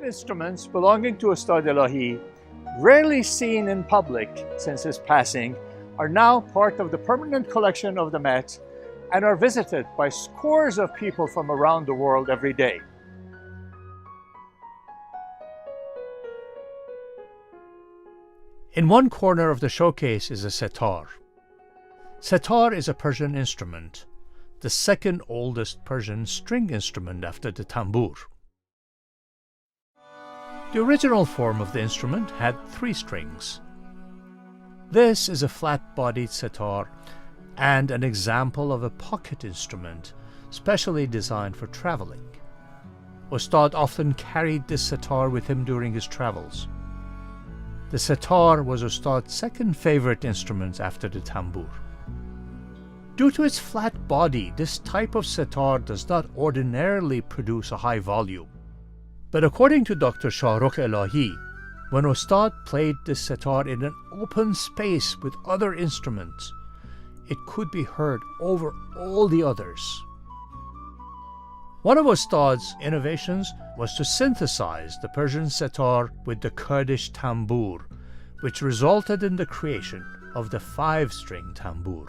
5 instruments belonging to Ostad Elahi, rarely seen in public since his passing, are now part of the permanent collection of the Met and are visited by scores of people from around the world every day. In one corner of the showcase is a setar. Setar is a Persian instrument, the second oldest Persian string instrument after the tambour. The original form of the instrument had 3 strings. This is a flat-bodied setar and an example of a pocket instrument specially designed for traveling. Ostad often carried this setar with him during his travels. The setar was Ostad's second favorite instrument after the tambour. Due to its flat body, this type of setar does not ordinarily produce a high volume. But according to Dr. Chogur Elahi, when Ostad played this setar in an open space with other instruments, it could be heard over all the others. One of Ostad's innovations was to synthesize the Persian setar with the Kurdish tambour, which resulted in the creation of the 5-string tambour.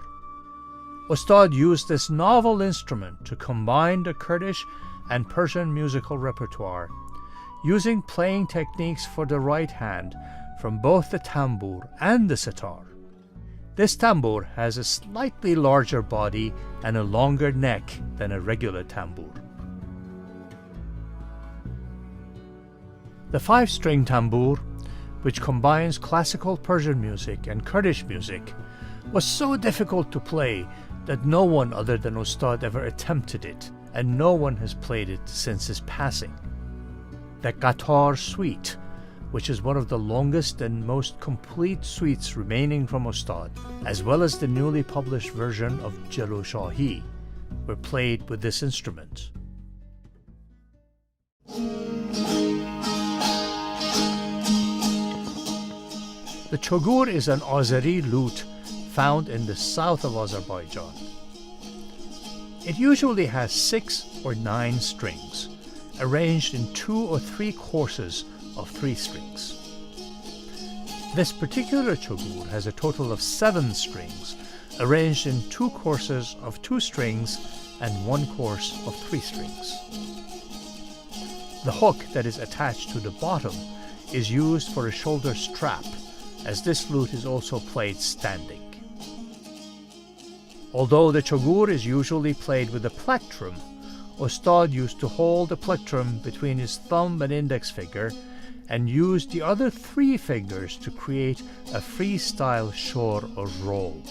Ostad used this novel instrument to combine the Kurdish and Persian musical repertoire, using playing techniques for the right hand from both the tambour and the setar. This tambour has a slightly larger body and a longer neck than a regular tambour. The 5-string tambour, which combines classical Persian music and Kurdish music, was so difficult to play that no one other than Ostad ever attempted it, and no one has played it since his passing. The Qatar suite, which is one of the longest and most complete suites remaining from Ostad, as well as the newly published version of Jalo Shahi, were played with this instrument. The Chogur is an Azeri lute found in the south of Azerbaijan. It usually has 6 or 9 strings, arranged in 2 or 3 courses of 3 strings. This particular chogur has a total of 7 strings, arranged in 2 courses of 2 strings and 1 course of 3 strings. The hook that is attached to the bottom is used for a shoulder strap, as this lute is also played standing. Although the chogur is usually played with a plectrum, Ostad used to hold the plectrum between his thumb and index finger and used the other 3 fingers to create a freestyle shor or roll.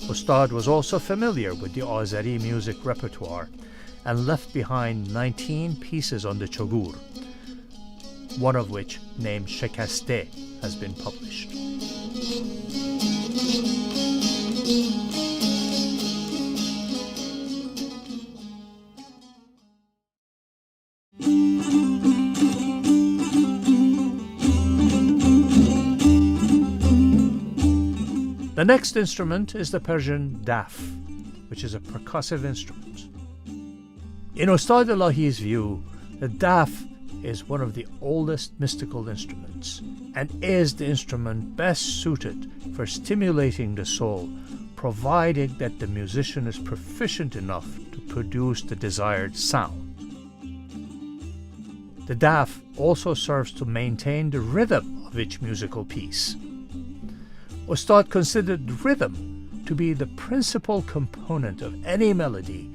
Ostad was also familiar with the Azeri music repertoire and left behind 19 pieces on the chogur, one of which, named Shekaste, has been published. The next instrument is the Persian daf, which is a percussive instrument. In Ostad Elahi's view, the daf is one of the oldest mystical instruments and is the instrument best suited for stimulating the soul, provided that the musician is proficient enough to produce the desired sound. The daf also serves to maintain the rhythm of each musical piece. Ostad considered rhythm to be the principal component of any melody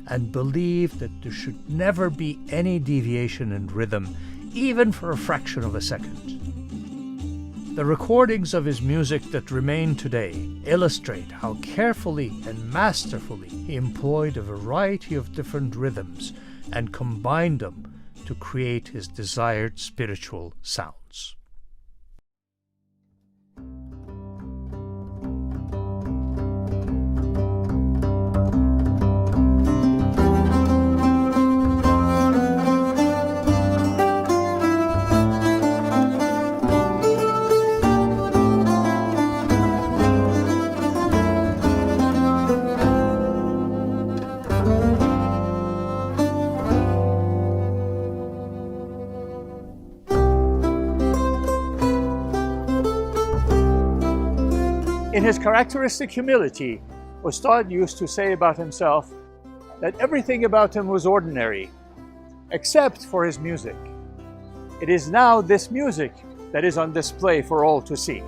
and believed that there should never be any deviation in rhythm, even for a fraction of a second. The recordings of his music that remain today illustrate how carefully and masterfully he employed a variety of different rhythms and combined them to create his desired spiritual sounds. In his characteristic humility, Ostad used to say about himself that everything about him was ordinary, except for his music. It is now this music that is on display for all to see.